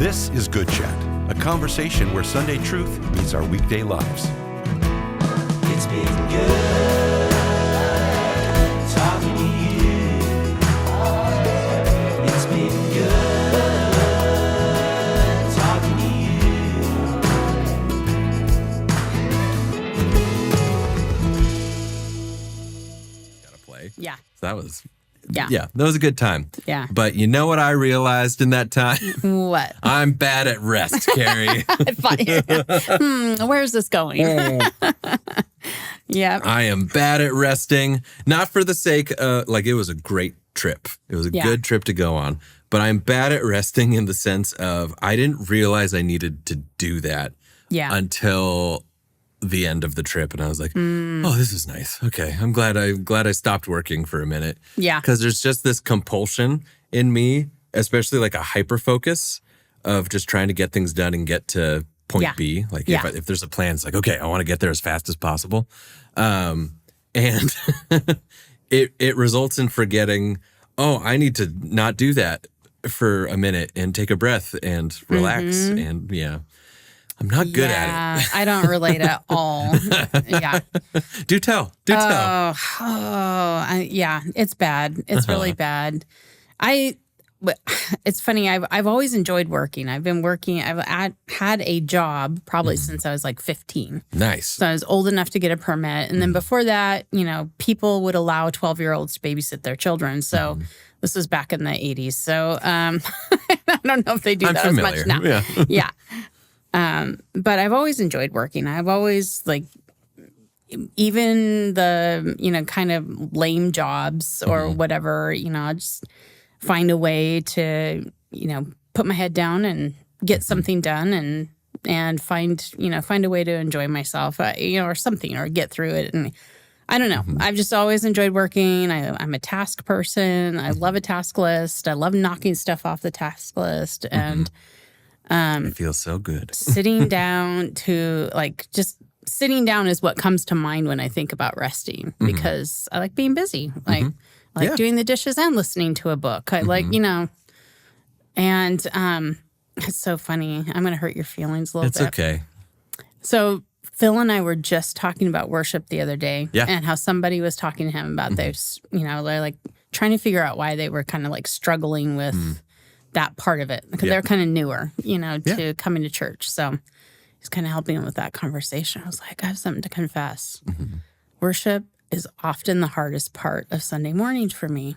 This is Good Chat, a conversation where Sunday truth meets our weekday lives. It's been good talking to you. It's been good talking to you. Gotta play. Yeah. So that was, Yeah. that was a good time. Yeah. But you know what I realized in that time? What? I'm bad at rest, Karri. Where's this going? Yeah. I am bad at resting, not for the sake of, it was a great trip. It was a good trip to go on. But I'm bad at resting in the sense of I didn't realize I needed to do that until the end of the trip. And I was like, oh, this is nice. Okay. I'm glad I stopped working for a minute. Yeah. Because there's just this compulsion in me, especially like a hyper focus of just trying to get things done and get to point B. Like if there's a plan, it's like, okay, I want to get there as fast as possible. And it results in forgetting, I need to not do that for a minute and take a breath and relax. And I'm not good at it. I don't relate at all. Yeah. Do tell. It's bad. It's really bad. It's funny. I've always enjoyed working. I've been working. I've had a job probably since I was like 15. Nice. So I was old enough to get a permit. And then before that, people would allow 12-year-olds to babysit their children. So this was back in the 80s. So I don't know if they do that as much now. Yeah. But I've always enjoyed working. I've always even the, kind of lame jobs or whatever, I just find a way to, put my head down and get something done and find a way to enjoy myself, or something, or get through it. And I don't know. I've just always enjoyed working. I'm a task person. I love a task list. I love knocking stuff off the task list. And it feels so good. Sitting down sitting down is what comes to mind when I think about resting, because I like being busy. I like doing the dishes and listening to a book. I like, and it's so funny. I'm going to hurt your feelings a little bit. It's okay. So Phil and I were just talking about worship the other day and how somebody was talking to him about this, they're like trying to figure out why they were kind of like struggling with that part of it, because they're kind of newer, to coming to church. So he's kind of helping them with that conversation. I was like, I have something to confess. Worship is often the hardest part of Sunday mornings for me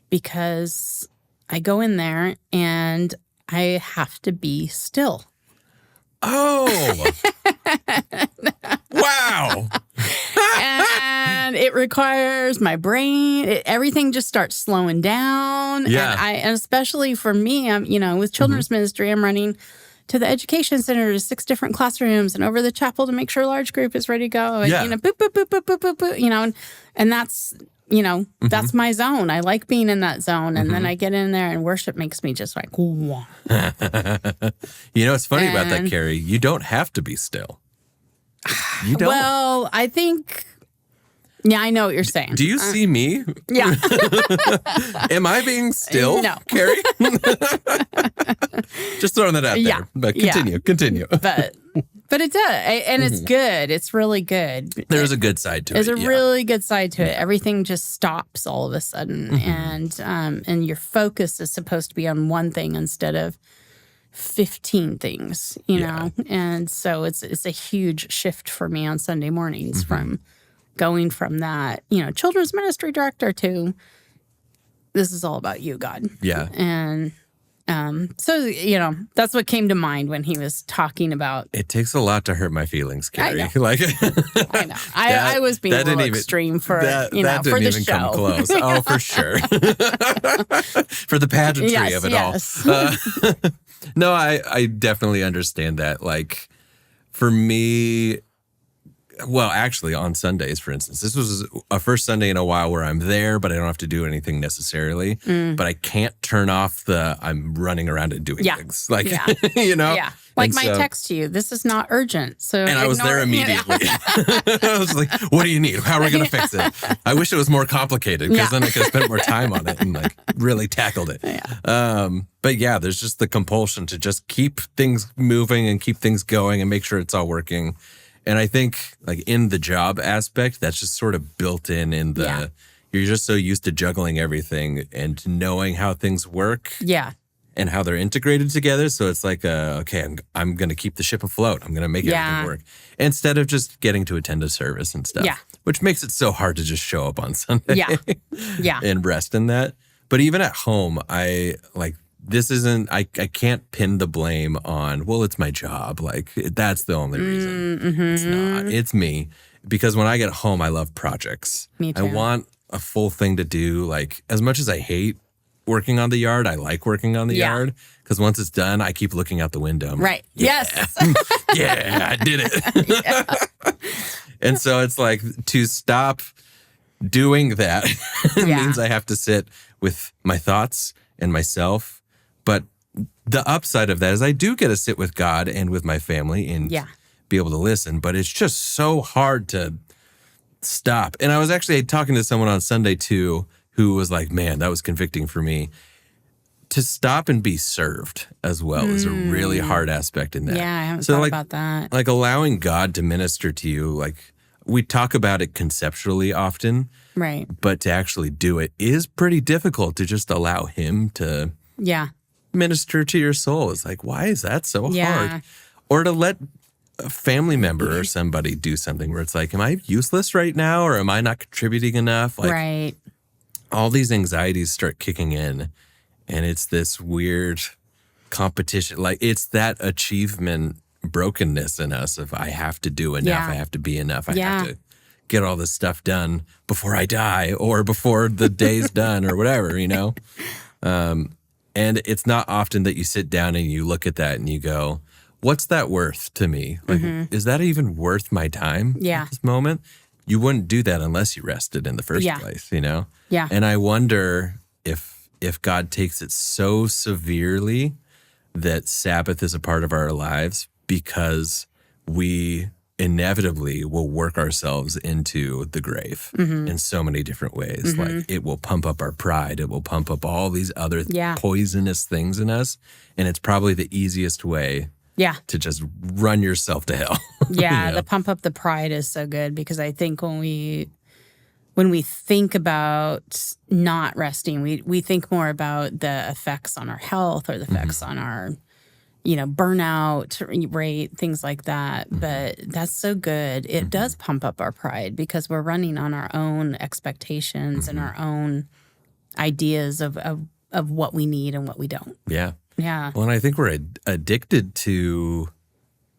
because I go in there and I have to be still. Oh, wow. And it requires my brain. Everything just starts slowing down. Yeah. And especially for me, I'm, with children's ministry, I'm running to the education center to 6 different classrooms and over the chapel to make sure large group is ready to go. And, boop, boop, boop, boop, boop, boop, boop, and that's, that's my zone. I like being in that zone. And then I get in there and worship makes me just like, whoa. It's funny about that, Karri. You don't have to be still. You don't. Well, I think... Yeah, I know what you're saying. Do you see me? Yeah. Am I being still, No. Karri? Just throwing that out there. Yeah. But continue. But it does. And it's good. It's really good. There's a good side to it. There's a really good side to it. Everything just stops all of a sudden. And your focus is supposed to be on one thing instead of 15 things, know? And so it's a huge shift for me on Sunday mornings from going from that, children's ministry director to this is all about you, God. Yeah. And so, that's what came to mind when he was talking about. It takes a lot to hurt my feelings, Karri. I know. I was being a little extreme for, that for the didn't even show. come close. Oh, for sure. For the pageantry of it all. No, I definitely understand that. Like, for me, well, actually, on Sundays, for instance, this was a first Sunday in a while where I'm there, but I don't have to do anything necessarily. But I can't turn off I'm running around and doing things. Like, Like And my so- text to you, this is not urgent. So And I was there ignore it. immediately. I was like, what do you need? How are we going to fix it? I wish it was more complicated because then I could have spent more time on it and like really tackled it. But yeah, there's just the compulsion to just keep things moving and keep things going and make sure it's all working. And I think like in the job aspect, that's just sort of built in the, you're just so used to juggling everything and knowing how things work. Yeah. And how they're integrated together. So it's like, okay, I'm going to keep the ship afloat. I'm going to make everything work. Instead of just getting to attend a service and stuff. Yeah. Which makes it so hard to just show up on Sunday. Yeah. Yeah. And rest in that. But even at home, I can't pin the blame on, well, it's my job. Like, that's the only reason. It's not. It's me. Because when I get home, I love projects. Me too. I want a full thing to do. Like, as much as I hate working on the yard, I like working on the yard because once it's done, I keep looking out the window. I'm Right. like, yeah. Yes. Yeah, I did it. And so it's like to stop doing that means I have to sit with my thoughts and myself. But the upside of that is I do get to sit with God and with my family and be able to listen. But it's just so hard to stop. And I was actually talking to someone on Sunday too, who was like, man, that was convicting for me. To stop and be served as well is a really hard aspect in that. Yeah, I haven't thought about that. Like allowing God to minister to you, like we talk about it conceptually often, Right. but to actually do it is pretty difficult to just allow him to minister to your soul. It's like, why is that so hard? Or to let a family member or somebody do something where it's like, am I useless right now? Or am I not contributing enough? Like, right. all these anxieties start kicking in and it's this weird competition. Like it's that achievement brokenness in us of I have to do enough. I have to be enough. I have to get all this stuff done before I die or before the day's done or whatever, you know? And it's not often that you sit down and you look at that and you go, what's that worth to me? Like, is that even worth my time at this moment? You wouldn't do that unless you rested in the first place, you know? Yeah. And I wonder if God takes it so severely that Sabbath is a part of our lives because we inevitably will work ourselves into the grave in so many different ways. Like it will pump up our pride. It will pump up all these other poisonous things in us. And it's probably the easiest way to just run yourself to hell. Yeah, you know? the pump up the pride is so good because I think when we think about not resting, we think more about the effects on our health or the effects on our, burnout rate, things like that. But that's so good. It does pump up our pride because we're running on our own expectations and our own ideas of what we need and what we don't. Yeah. Yeah. Well, and I think we're addicted to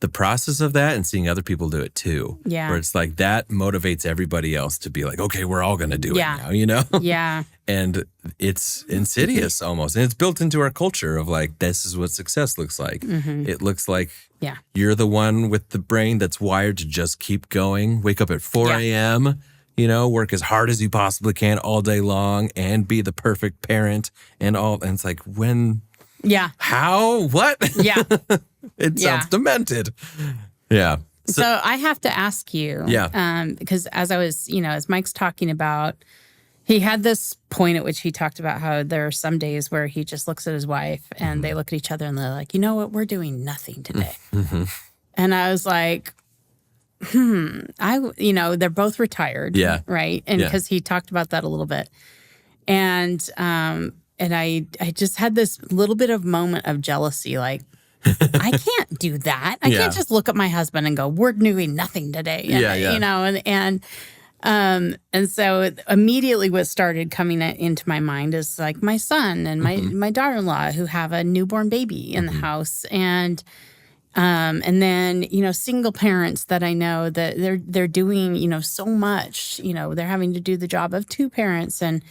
the process of that and seeing other people do it too. Yeah. Where it's like that motivates everybody else to be like, okay, we're all going to do it now, Yeah. And it's insidious almost. And it's built into our culture of like, this is what success looks like. It looks like you're the one with the brain that's wired to just keep going, wake up at 4 a.m., work as hard as you possibly can all day long and be the perfect parent and all. And it's like, when... Yeah. How? What? Yeah. It sounds demented. Yeah. So I have to ask you, because as I was, as Mike's talking about, he had this point at which he talked about how there are some days where he just looks at his wife and they look at each other and they're like, you know what, we're doing nothing today. And I was like, they're both retired. Yeah. Right. And because he talked about that a little bit. And I just had this little bit of moment of jealousy, like, I can't do that. I can't just look at my husband and go, we're doing nothing today. And, and so immediately what started coming into my mind is like my son and my daughter-in-law who have a newborn baby in the house. And then, single parents that I know that they're doing, so much, they're having to do the job of two parents and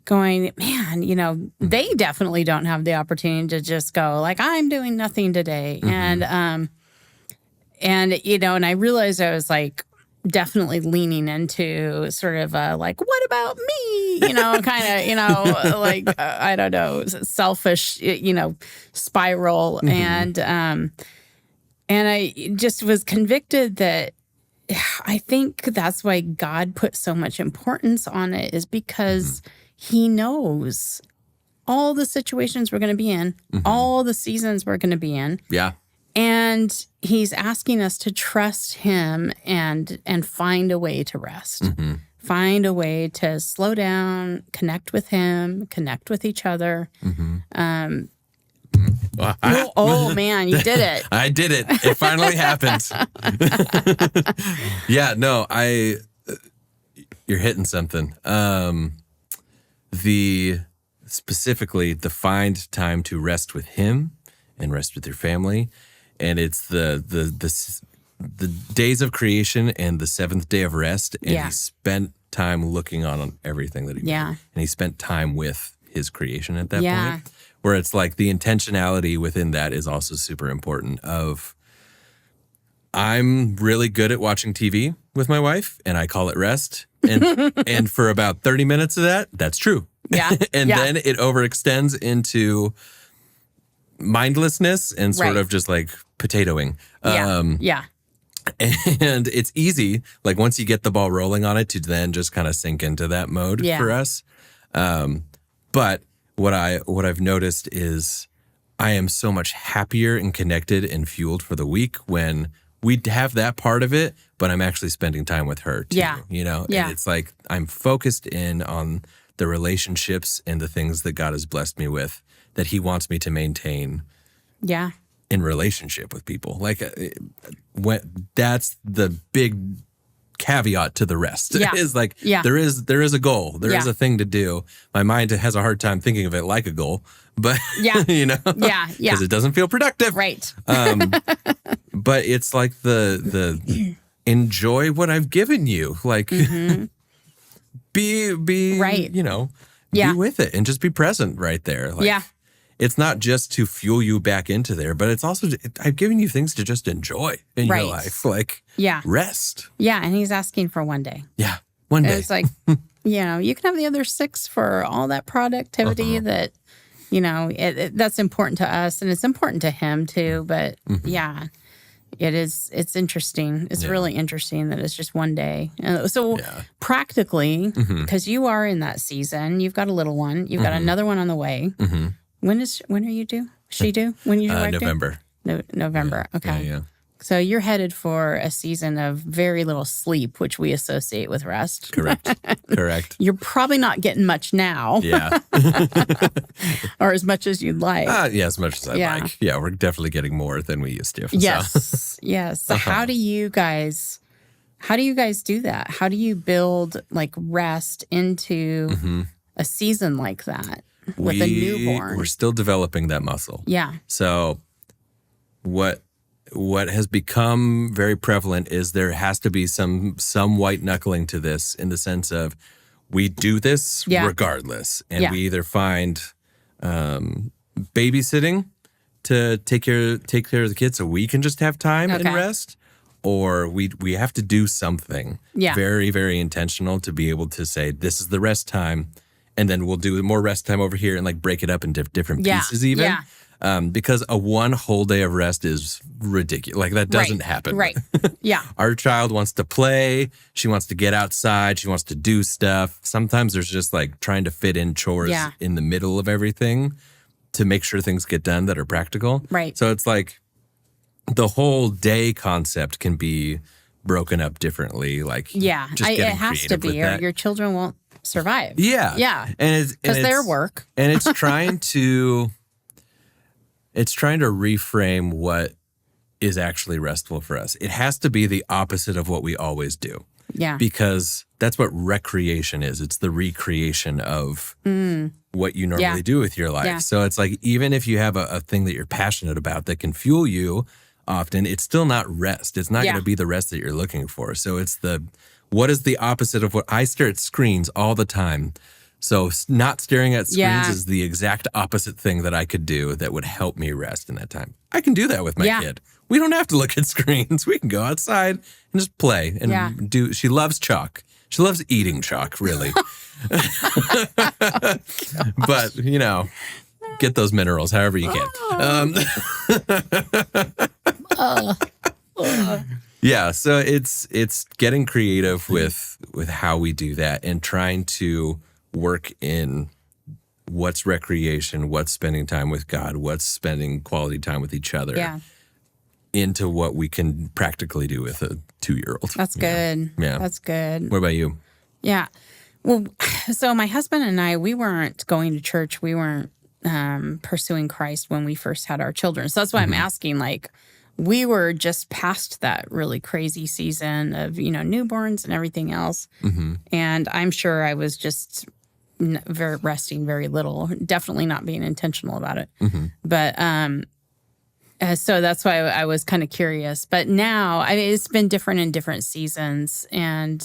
going, man, they definitely don't have the opportunity to just go like, I'm doing nothing today. And I realized I was like definitely leaning into sort of a like, what about me? Kind of, I don't know, selfish, spiral. And I just was convicted that I think that's why God put so much importance on it, is because he knows all the situations we're going to be in, all the seasons we're going to be in. Yeah. And he's asking us to trust him and find a way to rest. Find a way to slow down, connect with him, connect with each other. Oh man, you did it. I did it. It finally happened. Yeah, no, you're hitting something. Specifically the find time to rest with him and rest with your family. And it's the days of creation and the seventh day of rest. And he spent time looking on everything that he did. And he spent time with his creation at that point. Where it's like the intentionality within that is also super important. I'm really good at watching TV with my wife, and I call it rest. And for about 30 minutes of that, that's true. And then it overextends into mindlessness and sort of just like potatoing. And it's easy, like once you get the ball rolling on it, to then just kind of sink into that mode for us. But what I've noticed is I am so much happier and connected and fueled for the week when we have that part of it, but I'm actually spending time with her too. You know, and it's like I'm focused in on the relationships and the things that God has blessed me with that he wants me to maintain. In relationship with people. Like that's the big caveat to the rest. Is like there is a goal. There is a thing to do. My mind has a hard time thinking of it like a goal, but you know, because it doesn't feel productive. But it's like the enjoy what I've given you. Like be you know, be with it and just be present right there. Like, it's not just to fuel you back into there, but it's also, I've given you things to just enjoy in your life. Like, rest. And he's asking for one day. One day. It's like, you know, you can have the other 6 for all that productivity that, you know, that's important to us and it's important to him too. But it's interesting. It's really interesting that it's just one day. So practically, because you are in that season, you've got a little one, you've got another one on the way. When are you due? She due? When you November. November. Okay. So you're headed for a season of very little sleep, which we associate with rest. Correct. You're probably not getting much now. Or as much as you'd like. As much as I'd like. Yeah, we're definitely getting more than we used to. Yes. So how do you guys do that? How do you build like rest into a season like that? With a newborn. We're still developing that muscle. So what has become very prevalent is there has to be some white knuckling to this, in the sense of we do this regardless. And we either find babysitting to take care of the kids so we can just have time and rest, or we have to do something very, very intentional to be able to say, this is the rest time. And then we'll do more rest time over here and like break it up into different pieces even. Because a one whole day of rest is ridiculous. Like that doesn't happen. Our child wants to play. She wants to get outside. She wants to do stuff. Sometimes there's just like trying to fit in chores in the middle of everything to make sure things get done that are practical. So it's like the whole day concept can be broken up differently. Like it has to be, or your children won't survive. And it's because their work. And it's trying to reframe what is actually restful for us. It has to be the opposite of what we always do. Because that's what recreation is. It's the recreation of what you normally do with your life. So it's like, even if you have a thing that you're passionate about that can fuel you often, it's still not rest. It's not going to be the rest that you're looking for. So it's what is the opposite of what I stare at screens all the time. So not staring at screens is the exact opposite thing that I could do that would help me rest in that time. I can do that with my kid. We don't have to look at screens. We can go outside and just play and do. She loves chalk. She loves eating chalk, really. But, you know, get those minerals however you can. Yeah, so it's getting creative with how we do that and trying to work in what's recreation, what's spending time with God, what's spending quality time with each other into what we can practically do with a 2-year-old. That's good. Yeah. That's good. What about you? Yeah. Well, so my husband and I, we weren't going to church. We weren't pursuing Christ when we first had our children. So that's why I'm asking, like, we were just past that really crazy season of, newborns and everything else. And I'm sure I was just resting very little, definitely not being intentional about it. But so that's why I was kind of curious. But now, it's been different in different seasons. And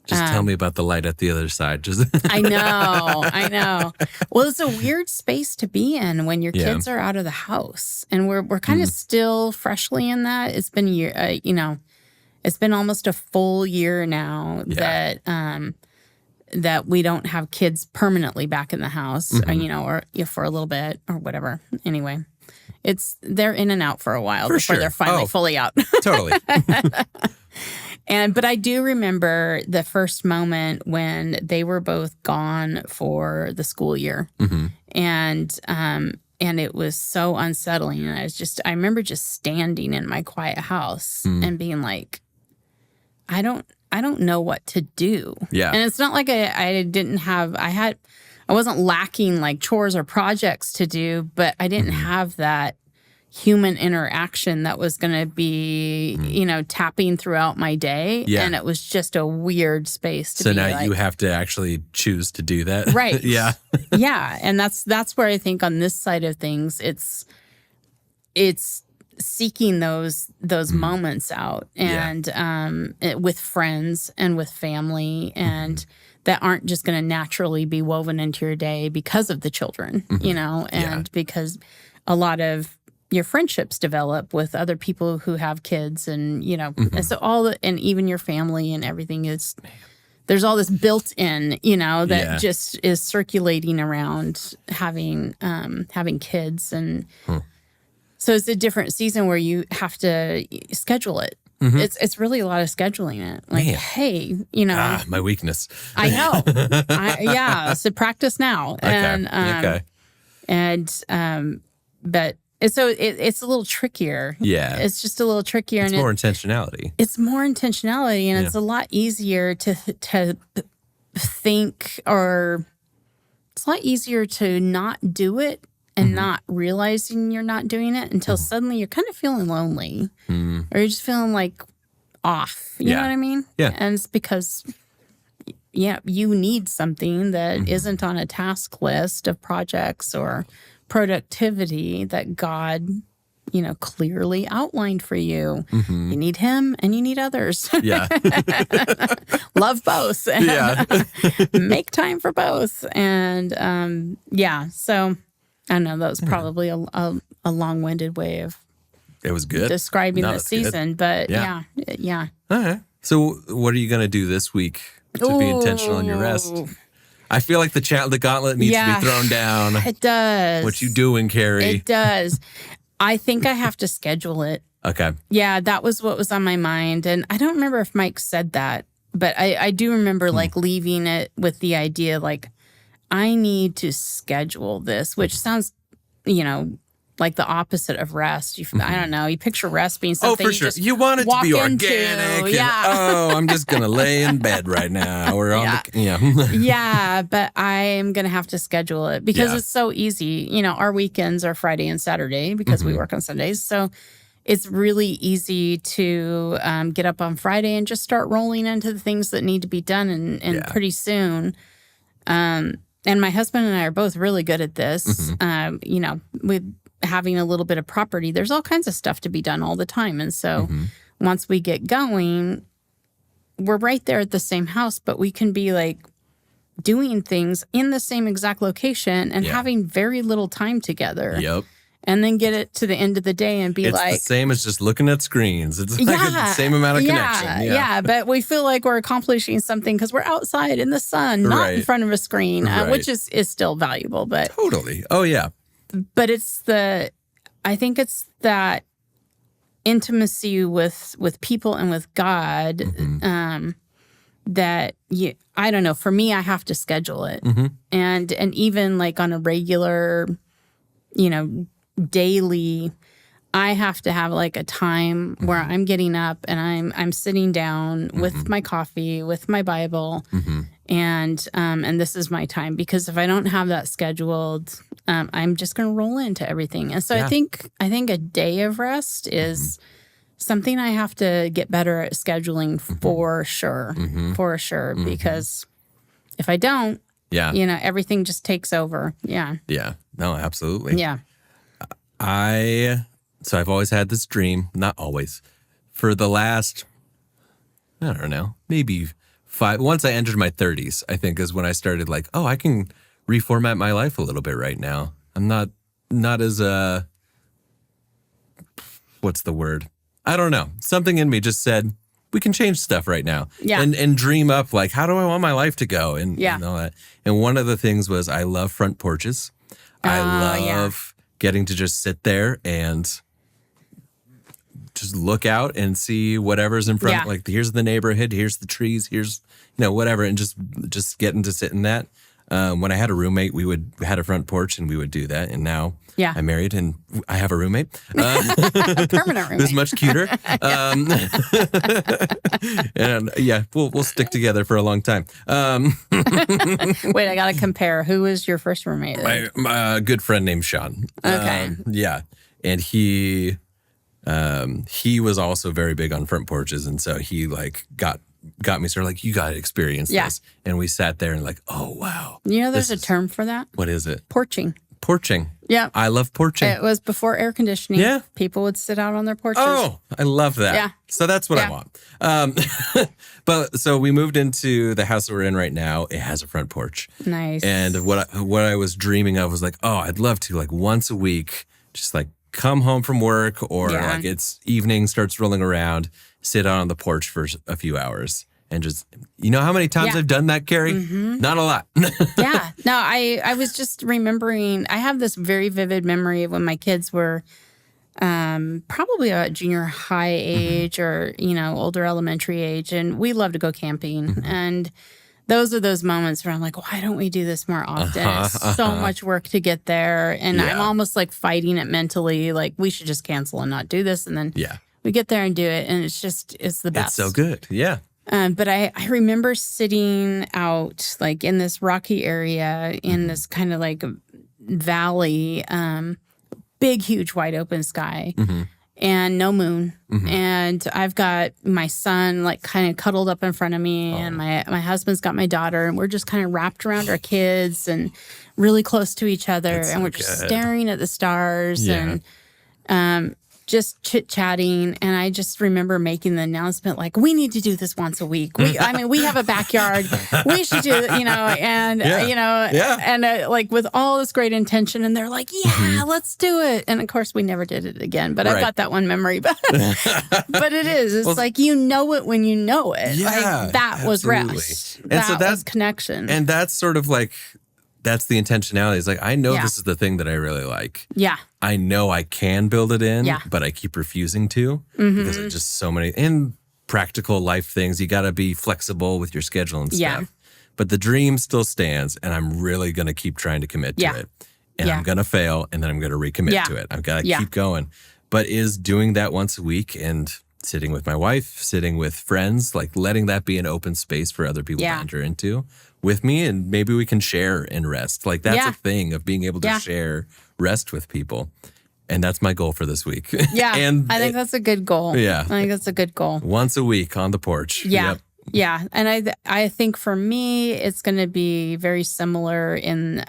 just tell me about the light at the other side. Just I know. Well, it's a weird space to be in when your kids are out of the house, and we're kind of still freshly in that. It's been it's been almost a full year now that we don't have kids permanently back in the house, or for a little bit or whatever. Anyway, they're in and out for a while before they're finally fully out. Totally. But I do remember the first moment when they were both gone for the school year, and it was so unsettling. And I remember just standing in my quiet house and being like, I don't know what to do. Yeah. And it's not like I wasn't lacking like chores or projects to do, but I didn't have that human interaction that was going to be, tapping throughout my day. Yeah. And it was just a weird space to be. So now you have to actually choose to do that. Right. Yeah. Yeah. And that's where I think on this side of things, it's seeking those moments out and with friends and with family and that aren't just going to naturally be woven into your day because of the children, and because a lot of your friendships develop with other people who have kids and, and so and even your family and everything there's all this built in, that just is circulating around having kids. And so it's a different season where you have to schedule it. It's really a lot of scheduling it. Like, hey, my weakness. I know. So practice now. Okay. But so it's a little trickier. Yeah. It's just a little trickier. It's more intentionality. It's more intentionality, and it's a lot easier to think, or it's a lot easier to not do it and not realizing you're not doing it until suddenly you're kind of feeling lonely or you're just feeling like off. You know what I mean? Yeah. And it's because, you need something that isn't on a task list of projects or productivity that God, clearly outlined for you. You need Him and you need others. Yeah. Love both. Yeah. Make time for both. And so I don't know, that was probably a long-winded way of It was good. describing the it's good. season, but Yeah. yeah. All right. So what are you going to do this week to be intentional in your rest? Ooh. I feel like the gauntlet needs to be thrown down. It does. What you doing, Karri? It does. I think I have to schedule it. Okay. Yeah, that was what was on my mind. And I don't remember if Mike said that, but I do remember like leaving it with the idea like, I need to schedule this, which sounds, like the opposite of rest. I don't know. You picture rest being something for sure. You want it to be organic. I'm just going to lay in bed right now. Or Yeah, but I am going to have to schedule it because it's so easy. Our weekends are Friday and Saturday because we work on Sundays. So it's really easy to get up on Friday and just start rolling into the things that need to be done. And pretty soon, and my husband and I are both really good at this. With having a little bit of property, there's all kinds of stuff to be done all the time. And so once we get going, we're right there at the same house, but we can be like doing things in the same exact location and having very little time together. Yep. And then get it to the end of the day and be it's like... It's the same as just looking at screens. It's like the same amount of connection. Yeah, but we feel like we're accomplishing something because we're outside in the sun, not in front of a screen, which is still valuable. But totally. Oh, yeah. But I think it's that intimacy with people and with God, that I don't know, for me, I have to schedule it. And even like on a regular, daily, I have to have like a time where I'm getting up and I'm sitting down with my coffee, with my Bible, and this is my time, because if I don't have that scheduled, I'm just going to roll into everything. And so I think a day of rest is something I have to get better at scheduling for sure, because if I don't, everything just takes over. Yeah. Yeah. No, absolutely. Yeah. So I've always had this dream, not always, for the last, I don't know, maybe 5. Once I entered my 30s, I think is when I started like, oh, I can reformat my life a little bit right now. I'm not as, what's the word? I don't know. Something in me just said, we can change stuff right now. Yeah. And dream up like, how do I want my life to go? And all that. And one of the things was I love front porches. I love getting to just sit there and just look out and see whatever's in front. Yeah. Like, here's the neighborhood, here's the trees, here's, whatever. And just getting to sit in that. When I had a roommate, we had a front porch and we would do that. And now I'm married and I have a roommate. A permanent roommate. Who's much cuter. And we'll stick together for a long time. Wait, I got to compare. Who was your first roommate? My good friend named Sean. Okay. And he was also very big on front porches. And so he like got me sort of like, you got to experience this. And we sat there and like, oh, wow. There's a term for that? What is it? Porching. Porching. Yeah. I love porching. It was before air conditioning. Yeah. People would sit out on their porches. Oh, I love that. Yeah. So that's what I want. But so we moved into the house that we're in right now. It has a front porch. Nice. And what I was dreaming of was like, oh, I'd love to like once a week, just like come home from work or like it's evening starts rolling around, sit out on the porch for a few hours. And just, how many times I've done that, Karri? Not a lot. Yeah. No, I was just remembering, I have this very vivid memory of when my kids were probably about junior high age or, older elementary age. And we love to go camping. And those are those moments where I'm like, why don't we do this more often? It's so much work to get there. And I'm almost like fighting it mentally. Like, we should just cancel and not do this. And then we get there and do it. And it's the best. It's so good. Yeah. But I remember sitting out like in this rocky area in this kind of like valley, big, huge, wide open sky and no moon. And I've got my son like kind of cuddled up in front of me and my husband's got my daughter and we're just kind of wrapped around our kids and really close to each other. And we're just staring at the stars and just chit-chatting, and I just remember making the announcement, like, we need to do this once a week. We have a backyard. We should do it, and like with all this great intention, and they're like, let's do it. And of course, we never did it again, but I've got that one memory. But it is. It's like, it when you know it. Yeah, like, that was rest. And that was connection. And that's sort of like, that's the intentionality. It's like, I know this is the thing that I really like. Yeah. I know I can build it in, but I keep refusing to because of just so many in practical life things. You got to be flexible with your schedule and stuff. But the dream still stands, and I'm really going to keep trying to commit to it. And I'm going to fail, and then I'm going to recommit to it. I've got to keep going. But is doing that once a week and sitting with my wife, sitting with friends, like letting that be an open space for other people to enter into with me, and maybe we can share and rest. Like, that's a thing of being able to share rest with people. And that's my goal for this week. Yeah. And I think that's a good goal. Yeah. I think that's a good goal. Once a week on the porch. Yeah. Yep. Yeah. And I think for me, it's going to be very similar in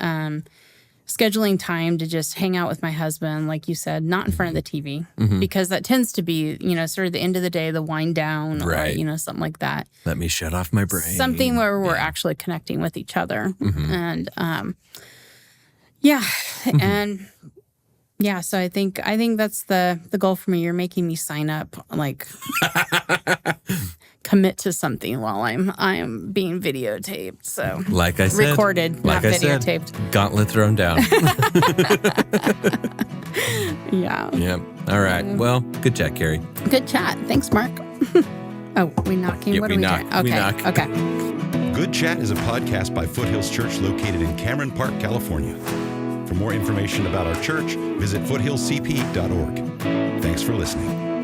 scheduling time to just hang out with my husband, like you said, not in front of the TV, because that tends to be, sort of the end of the day, the wind down, or, something like that. Let me shut off my brain. Something where we're actually connecting with each other. And, and so I think that's the goal for me. You're making me sign up, like, commit to something while I am being videotaped. So like I said, recorded, like not I said, videotaped. gauntlet thrown down. Yeah. Yep. All right. Well, good chat, Karri. Good chat. Thanks, Mark. Oh, we knocking? Yeah, What we are we knock. doing? Okay. We knock. Okay. Good Chat is a podcast by Foothills Church located in Cameron Park, California. For more information about our church, visit foothillscp.org. Thanks for listening.